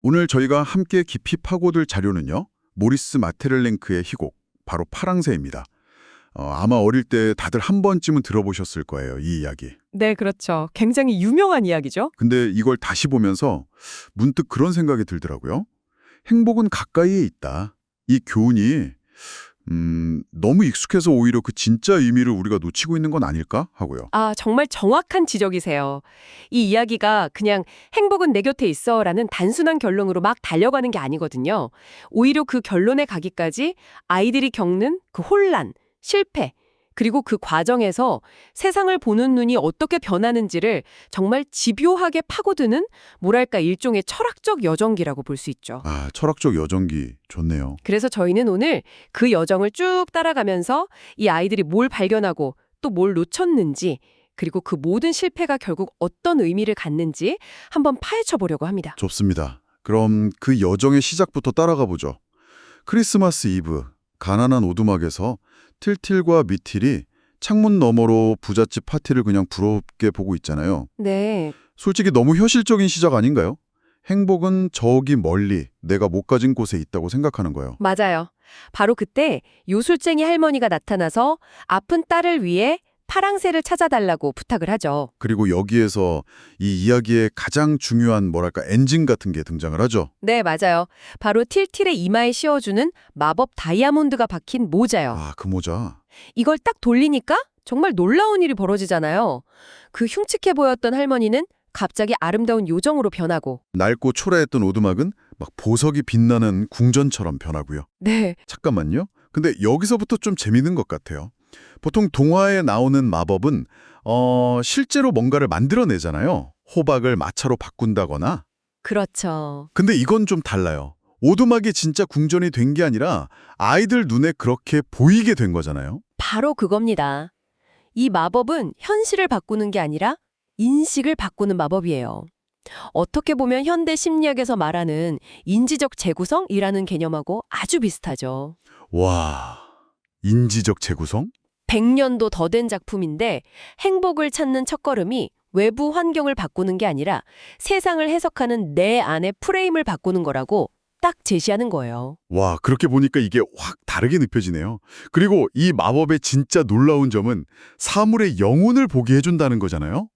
오늘 저희가 함께 깊이 파고들 자료는요. 모리스 마테렐랭크의 희곡, 바로 파랑새입니다. 아마 어릴 때 다들 한 번쯤은 들어보셨을 거예요, 이 이야기. 네, 그렇죠. 굉장히 유명한 이야기죠. 근데 이걸 다시 보면서 문득 그런 생각이 들더라고요. 행복은 가까이에 있다. 이 교훈이 너무 익숙해서 오히려 그 진짜 의미를 우리가 놓치고 있는 건 아닐까 하고요. 아, 정말 정확한 지적이세요. 이 이야기가 그냥 행복은 내 곁에 있어라는 단순한 결론으로 막 달려가는 게 아니거든요. 오히려 그 결론에 가기까지 아이들이 겪는 그 혼란, 실패, 그리고 그 과정에서 세상을 보는 눈이 어떻게 변하는지를 정말 집요하게 파고드는 뭐랄까 일종의 철학적 여정기라고 볼 수 있죠. 아, 철학적 여정기 좋네요. 그래서 저희는 오늘 그 여정을 쭉 따라가면서 이 아이들이 뭘 발견하고 또 뭘 놓쳤는지 그리고 그 모든 실패가 결국 어떤 의미를 갖는지 한번 파헤쳐 보려고 합니다. 좋습니다. 그럼 그 여정의 시작부터 따라가 보죠. 크리스마스 이브, 가난한 오두막에서 틸틸과 미틸이 창문 너머로 부잣집 파티를 그냥 부럽게 보고 있잖아요. 네, 솔직히 너무 현실적인 시작 아닌가요? 행복은 저기 멀리 내가 못 가진 곳에 있다고 생각하는 거예요. 맞아요. 바로 그때 요술쟁이 할머니가 나타나서 아픈 딸을 위해 파랑새를 찾아달라고 부탁을 하죠. 그리고 여기에서 이 이야기의 가장 중요한 뭐랄까 엔진 같은 게 등장을 하죠. 네, 맞아요. 바로 틸틸의 이마에 씌워주는 마법 다이아몬드가 박힌 모자요. 아, 그 모자. 이걸 딱 돌리니까 정말 놀라운 일이 벌어지잖아요. 그 흉측해 보였던 할머니는 갑자기 아름다운 요정으로 변하고. 낡고 초라했던 오두막은 막 보석이 빛나는 궁전처럼 변하고요. 네, 잠깐만요. 근데 여기서부터 좀 재밌는 것 같아요. 보통 동화에 나오는 마법은 실제로 뭔가를 만들어내잖아요. 호박을 마차로 바꾼다거나. 그렇죠. 근데 이건 좀 달라요. 오두막이 진짜 궁전이 된 게 아니라 아이들 눈에 그렇게 보이게 된 거잖아요. 바로 그겁니다. 이 마법은 현실을 바꾸는 게 아니라 인식을 바꾸는 마법이에요. 어떻게 보면 현대 심리학에서 말하는 인지적 재구성이라는 개념하고 아주 비슷하죠. 와, 인지적 재구성? 100년도 더 된 작품인데 행복을 찾는 첫걸음이 외부 환경을 바꾸는 게 아니라 세상을 해석하는 내 안의 프레임을 바꾸는 거라고 딱 제시하는 거예요. 와, 그렇게 보니까 이게 확 다르게 느껴지네요. 그리고 이 마법의 진짜 놀라운 점은 사물의 영혼을 보게 해준다는 거잖아요.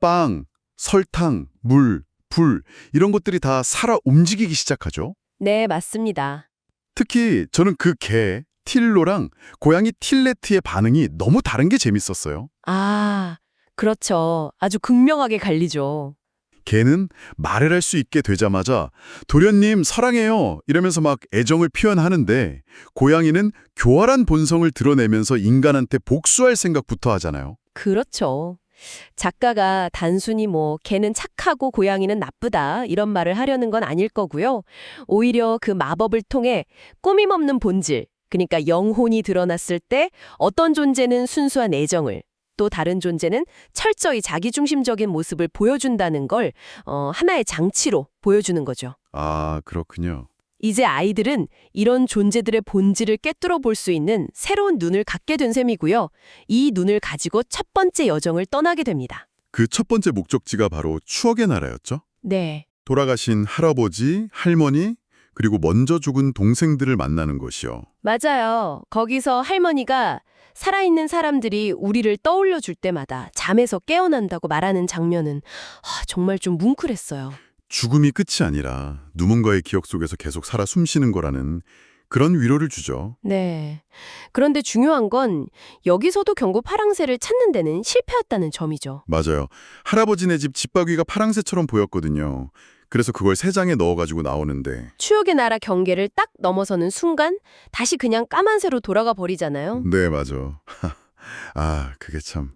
빵, 설탕, 물, 불 이런 것들이 다 살아 움직이기 시작하죠. 네, 맞습니다. 특히 저는 그 개, 틸로랑 고양이 틸레트의 반응이 너무 다른 게 재밌었어요. 아, 그렇죠. 아주 극명하게 갈리죠. 개는 말을 할 수 있게 되자마자 도련님 사랑해요 이러면서 막 애정을 표현하는데 고양이는 교활한 본성을 드러내면서 인간한테 복수할 생각부터 하잖아요. 그렇죠. 작가가 단순히 개는 착하고 고양이는 나쁘다 이런 말을 하려는 건 아닐 거고요. 오히려 그 마법을 통해 꾸밈 없는 본질, 그러니까 영혼이 드러났을 때 어떤 존재는 순수한 애정을 또 다른 존재는 철저히 자기중심적인 모습을 보여준다는 걸 하나의 장치로 보여주는 거죠. 아, 그렇군요. 이제 아이들은 이런 존재들의 본질을 꿰뚫어 볼 수 있는 새로운 눈을 갖게 된 셈이고요. 이 눈을 가지고 첫 번째 여정을 떠나게 됩니다. 그 첫 번째 목적지가 바로 추억의 나라였죠. 네, 돌아가신 할아버지, 할머니, 그리고 먼저 죽은 동생들을 만나는 곳이요. 맞아요. 거기서 할머니가 살아있는 사람들이 우리를 떠올려 줄 때마다 잠에서 깨어난다고 말하는 장면은 정말 좀 뭉클했어요. 죽음이 끝이 아니라 누군가의 기억 속에서 계속 살아 숨쉬는 거라는 그런 위로를 주죠. 네. 그런데 중요한 건 여기서도 결국 파랑새를 찾는 데는 실패했다는 점이죠. 맞아요. 할아버지네 집 집바퀴가 파랑새처럼 보였거든요. 그래서 그걸 새 장에 넣어가지고 나오는데 추억의 나라 경계를 딱 넘어서는 순간 다시 그냥 까만새로 돌아가 버리잖아요. 네, 맞아. 아, 그게 참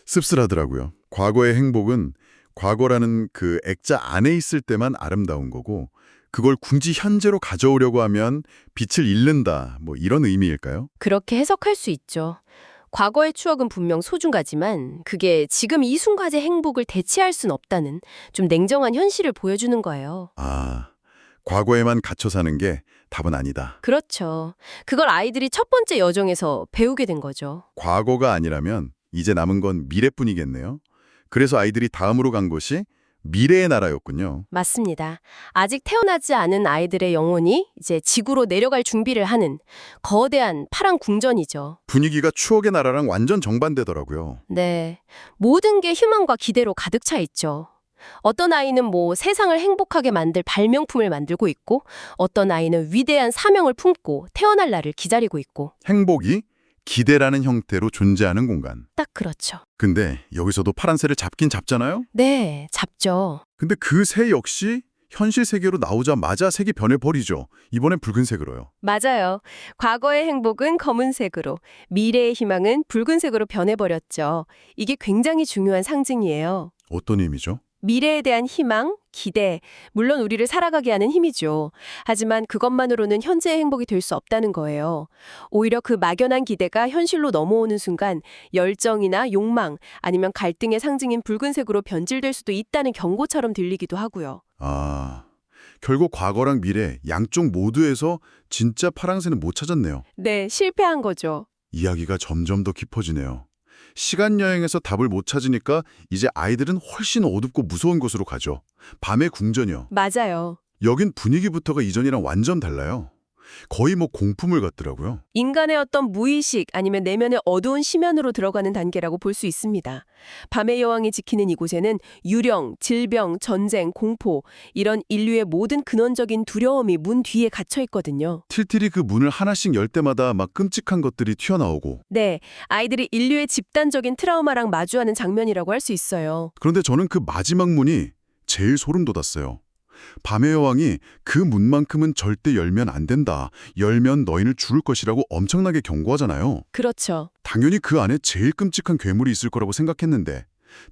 씁쓸하더라고요. 과거의 행복은 과거라는 그 액자 안에 있을 때만 아름다운 거고 그걸 굳이 현재로 가져오려고 하면 빛을 잃는다. 뭐 이런 의미일까요? 그렇게 해석할 수 있죠. 과거의 추억은 분명 소중하지만 그게 지금 이 순간의 행복을 대체할 순 없다는 좀 냉정한 현실을 보여주는 거예요. 아, 과거에만 갇혀 사는 게 답은 아니다. 그렇죠. 그걸 아이들이 첫 번째 여정에서 배우게 된 거죠. 과거가 아니라면 이제 남은 건 미래뿐이겠네요. 그래서 아이들이 다음으로 간 곳이 미래의 나라였군요. 맞습니다. 아직 태어나지 않은 아이들의 영혼이 이제 지구로 내려갈 준비를 하는 거대한 파란 궁전이죠. 분위기가 추억의 나라랑 완전 정반대더라고요. 네. 모든 게 희망과 기대로 가득 차 있죠. 어떤 아이는 뭐 세상을 행복하게 만들 발명품을 만들고 있고, 어떤 아이는 위대한 사명을 품고 태어날 날을 기다리고 있고. 행복이 기대라는 형태로 존재하는 공간. 딱 그렇죠. 근데 여기서도 파란새를 잡긴 잡잖아요? 네, 잡죠. 근데 그 새 역시 현실 세계로 나오자마자 색이 변해버리죠. 이번엔 붉은색으로요. 맞아요. 과거의 행복은 검은색으로, 미래의 희망은 붉은색으로 변해버렸죠. 이게 굉장히 중요한 상징이에요. 어떤 의미죠? 미래에 대한 희망, 기대, 물론 우리를 살아가게 하는 힘이죠. 하지만 그것만으로는 현재의 행복이 될 수 없다는 거예요. 오히려 그 막연한 기대가 현실로 넘어오는 순간 열정이나 욕망, 아니면 갈등의 상징인 붉은색으로 변질될 수도 있다는 경고처럼 들리기도 하고요. 아, 결국 과거랑 미래 양쪽 모두에서 진짜 파랑새는 못 찾았네요. 네, 실패한 거죠. 이야기가 점점 더 깊어지네요. 시간 여행에서 답을 못 찾으니까 이제 아이들은 훨씬 어둡고 무서운 곳으로 가죠. 밤의 궁전이요. 맞아요. 여긴 분위기부터가 이전이랑 완전 달라요. 거의 뭐 공포물 같더라고요. 인간의 어떤 무의식 아니면 내면의 어두운 심연으로 들어가는 단계라고 볼 수 있습니다. 밤의 여왕이 지키는 이곳에는 유령, 질병, 전쟁, 공포 이런 인류의 모든 근원적인 두려움이 문 뒤에 갇혀 있거든요. 틸틸이 그 문을 하나씩 열 때마다 막 끔찍한 것들이 튀어나오고. 네, 아이들이 인류의 집단적인 트라우마랑 마주하는 장면이라고 할 수 있어요. 그런데 저는 그 마지막 문이 제일 소름 돋았어요. 밤의 여왕이 그 문만큼은 절대 열면 안 된다. 열면 너희를 죽을 것이라고 엄청나게 경고하잖아요. 그렇죠. 당연히 그 안에 제일 끔찍한 괴물이 있을 거라고 생각했는데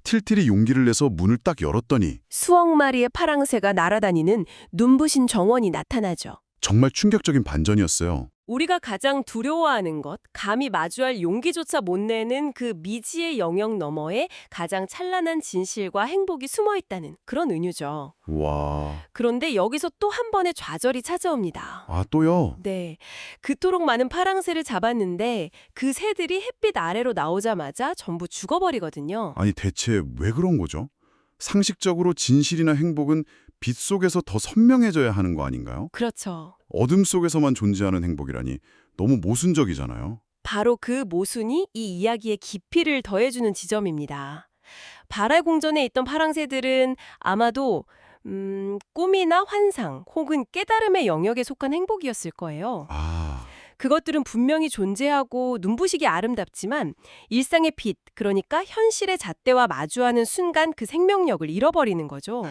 틸틸이 용기를 내서 문을 딱 열었더니 수억 마리의 파랑새가 날아다니는 눈부신 정원이 나타나죠. 정말 충격적인 반전이었어요. 우리가 가장 두려워하는 것, 감히 마주할 용기조차 못 내는 그 미지의 영역 너머에 가장 찬란한 진실과 행복이 숨어 있다는 그런 은유죠. 와, 그런데 여기서 또 한 번의 좌절이 찾아옵니다. 아 또요? 네, 그토록 많은 파랑새를 잡았는데 그 새들이 햇빛 아래로 나오자마자 전부 죽어버리거든요. 아니 대체 왜 그런 거죠? 상식적으로 진실이나 행복은 빛 속에서 더 선명해져야 하는 거 아닌가요? 그렇죠. 어둠 속에서만 존재하는 행복이라니 너무 모순적이잖아요. 바로 그 모순이 이 이야기의 깊이를 더해주는 지점입니다. 발알 궁전에 있던 파랑새들은 아마도 꿈이나 환상 혹은 깨달음의 영역에 속한 행복이었을 거예요. 아, 그것들은 분명히 존재하고 눈부시게 아름답지만 일상의 빛, 그러니까 현실의 잣대와 마주하는 순간 그 생명력을 잃어버리는 거죠.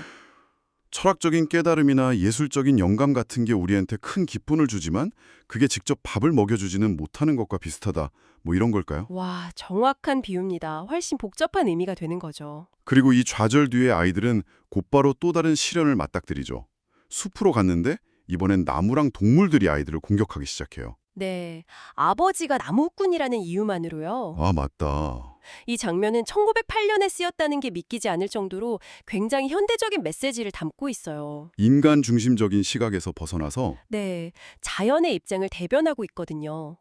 철학적인 깨달음이나 예술적인 영감 같은 게 우리한테 큰 기쁨을 주지만 그게 직접 밥을 먹여주지는 못하는 것과 비슷하다. 뭐 이런 걸까요? 와, 정확한 비유입니다. 훨씬 복잡한 의미가 되는 거죠. 그리고 이 좌절 뒤에 아이들은 곧바로 또 다른 시련을 맞닥뜨리죠. 숲으로 갔는데 이번엔 나무랑 동물들이 아이들을 공격하기 시작해요. 네, 아버지가 나무꾼이라는 이유만으로요. 아, 맞다. 이 장면은 1908년에 쓰였다는 게 믿기지 않을 정도로 굉장히 현대적인 메시지를 담고 있어요. 인간 중심적인 시각에서 벗어나서 네, 자연의 입장을 대변하고 있거든요.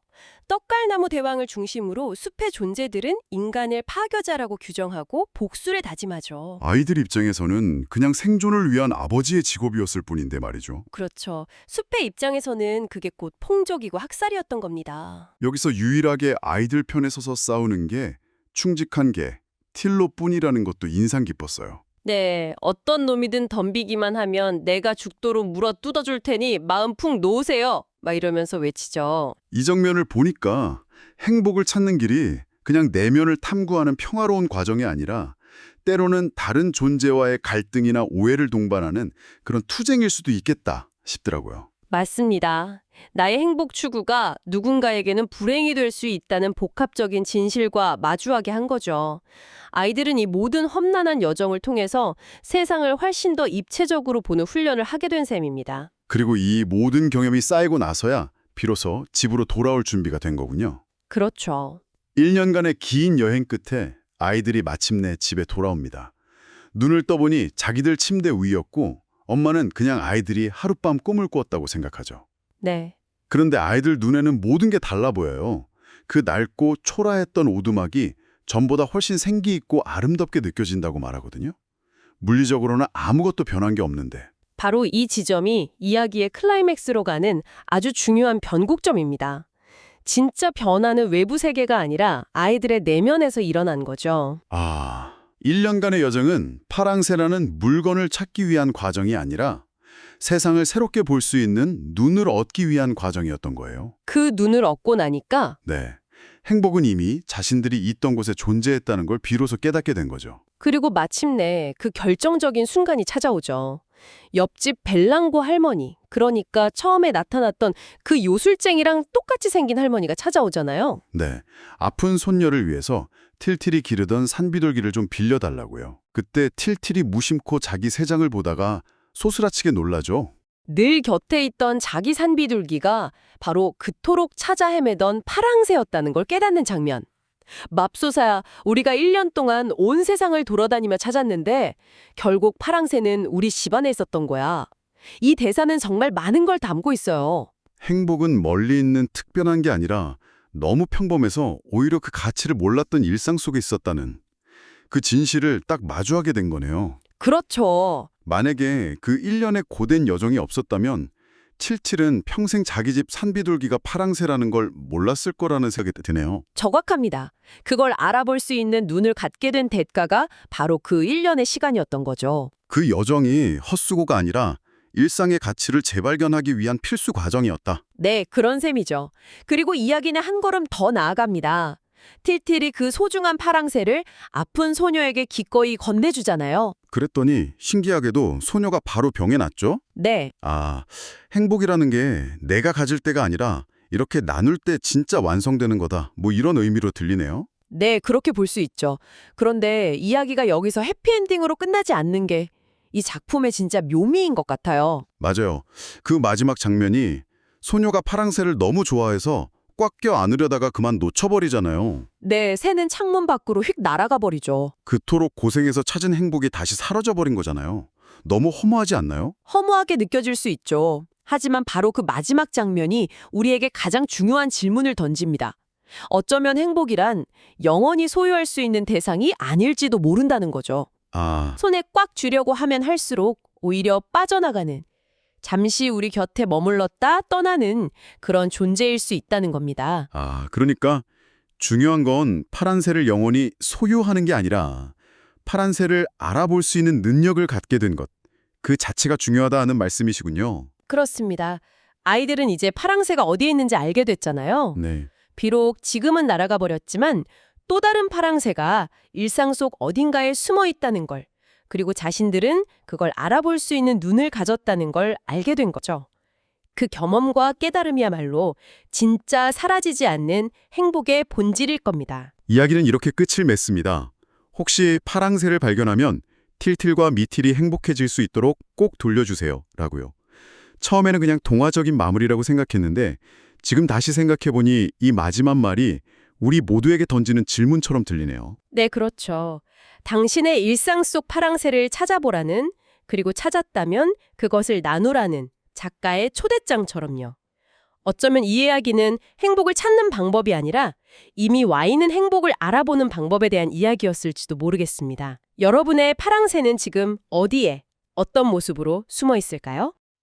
떡갈나무 대왕을 중심으로 숲의 존재들은 인간을 파괴자라고 규정하고 복수를 다짐하죠. 아이들 입장에서는 그냥 생존을 위한 아버지의 직업이었을 뿐인데 말이죠. 그렇죠. 숲의 입장에서는 그게 곧 폭력이고 학살이었던 겁니다. 여기서 유일하게 아이들 편에 서서 싸우는 게 충직한 게 틸로뿐이라는 것도 인상 깊었어요. 네, 어떤 놈이든 덤비기만 하면 내가 죽도록 물어 뜯어줄 테니 마음 푹 놓으세요. 막 이러면서 외치죠. 이 장면을 보니까 행복을 찾는 길이 그냥 내면을 탐구하는 평화로운 과정이 아니라 때로는 다른 존재와의 갈등이나 오해를 동반하는 그런 투쟁일 수도 있겠다 싶더라고요. 맞습니다. 나의 행복 추구가 누군가에게는 불행이 될 수 있다는 복합적인 진실과 마주하게 한 거죠. 아이들은 이 모든 험난한 여정을 통해서 세상을 훨씬 더 입체적으로 보는 훈련을 하게 된 셈입니다. 그리고 이 모든 경험이 쌓이고 나서야 비로소 집으로 돌아올 준비가 된 거군요. 그렇죠. 1년간의 긴 여행 끝에 아이들이 마침내 집에 돌아옵니다. 눈을 떠보니 자기들 침대 위였고 엄마는 그냥 아이들이 하룻밤 꿈을 꿨다고 생각하죠. 네. 그런데 아이들 눈에는 모든 게 달라 보여요. 그 낡고 초라했던 오두막이 전보다 훨씬 생기 있고 아름답게 느껴진다고 말하거든요. 물리적으로는 아무것도 변한 게 없는데. 바로 이 지점이 이야기의 클라이맥스로 가는 아주 중요한 변곡점입니다. 진짜 변화는 외부 세계가 아니라 아이들의 내면에서 일어난 거죠. 1년간의 여정은 파랑새라는 물건을 찾기 위한 과정이 아니라 세상을 새롭게 볼 수 있는 눈을 얻기 위한 과정이었던 거예요. 그 눈을 얻고 나니까 네. 행복은 이미 자신들이 있던 곳에 존재했다는 걸 비로소 깨닫게 된 거죠. 그리고 마침내 그 결정적인 순간이 찾아오죠. 옆집 벨랑고 할머니, 그러니까 처음에 나타났던 그 요술쟁이랑 똑같이 생긴 할머니가 찾아오잖아요. 네. 아픈 손녀를 위해서 틸틸이 기르던 산비둘기를 좀 빌려달라고요. 그때 틸틸이 무심코 자기 새장을 보다가 소스라치게 놀라죠. 늘 곁에 있던 자기 산비둘기가 바로 그토록 찾아 헤매던 파랑새였다는 걸 깨닫는 장면. 맙소사야, 우리가 1년 동안 온 세상을 돌아다니며 찾았는데 결국 파랑새는 우리 집안에 있었던 거야. 이 대사는 정말 많은 걸 담고 있어요. 행복은 멀리 있는 특별한 게 아니라 너무 평범해서 오히려 그 가치를 몰랐던 일상 속에 있었다는 그 진실을 딱 마주하게 된 거네요. 그렇죠. 만약에 그 1년의 고된 여정이 없었다면 칠칠은 평생 자기 집 산비둘기가 파랑새라는 걸 몰랐을 거라는 생각이 드네요. 정확합니다. 그걸 알아볼 수 있는 눈을 갖게 된 대가가 바로 그 1년의 시간이었던 거죠. 그 여정이 헛수고가 아니라 일상의 가치를 재발견하기 위한 필수 과정이었다. 네, 그런 셈이죠. 그리고 이야기는 한 걸음 더 나아갑니다. 틸틸이 그 소중한 파랑새를 아픈 소녀에게 기꺼이 건네주잖아요. 그랬더니 신기하게도 소녀가 바로 병에 났죠? 네, 행복이라는 게 내가 가질 때가 아니라 이렇게 나눌 때 진짜 완성되는 거다. 뭐 이런 의미로 들리네요. 네, 그렇게 볼 수 있죠. 그런데 이야기가 여기서 해피엔딩으로 끝나지 않는 게 이 작품의 진짜 묘미인 것 같아요. 맞아요. 그 마지막 장면이 소녀가 파랑새를 너무 좋아해서 꽉 껴 안으려다가 그만 놓쳐버리잖아요. 네, 새는 창문 밖으로 휙 날아가 버리죠. 그토록 고생해서 찾은 행복이 다시 사라져버린 거잖아요. 너무 허무하지 않나요? 허무하게 느껴질 수 있죠. 하지만 바로 그 마지막 장면이 우리에게 가장 중요한 질문을 던집니다. 어쩌면 행복이란 영원히 소유할 수 있는 대상이 아닐지도 모른다는 거죠. 손에 꽉 쥐려고 하면 할수록 오히려 빠져나가는, 잠시 우리 곁에 머물렀다 떠나는 그런 존재일 수 있다는 겁니다. 그러니까 중요한 건 파란새를 영원히 소유하는 게 아니라 파란새를 알아볼 수 있는 능력을 갖게 된 것. 그 자체가 중요하다는 말씀이시군요. 그렇습니다. 아이들은 이제 파랑새가 어디에 있는지 알게 됐잖아요. 네. 비록 지금은 날아가 버렸지만 또 다른 파랑새가 일상 속 어딘가에 숨어 있다는 걸, 그리고 자신들은 그걸 알아볼 수 있는 눈을 가졌다는 걸 알게 된 거죠. 그 경험과 깨달음이야말로 진짜 사라지지 않는 행복의 본질일 겁니다. 이야기는 이렇게 끝을 맺습니다. 혹시 파랑새를 발견하면 틸틸과 미틸이 행복해질 수 있도록 꼭 돌려주세요. 라고요. 처음에는 그냥 동화적인 마무리라고 생각했는데 지금 다시 생각해보니 이 마지막 말이 우리 모두에게 던지는 질문처럼 들리네요. 네, 그렇죠. 당신의 일상 속 파랑새를 찾아보라는, 그리고 찾았다면 그것을 나누라는 작가의 초대장처럼요. 어쩌면 이 이야기는 행복을 찾는 방법이 아니라 이미 와 있는 행복을 알아보는 방법에 대한 이야기였을지도 모르겠습니다. 여러분의 파랑새는 지금 어디에, 어떤 모습으로 숨어 있을까요?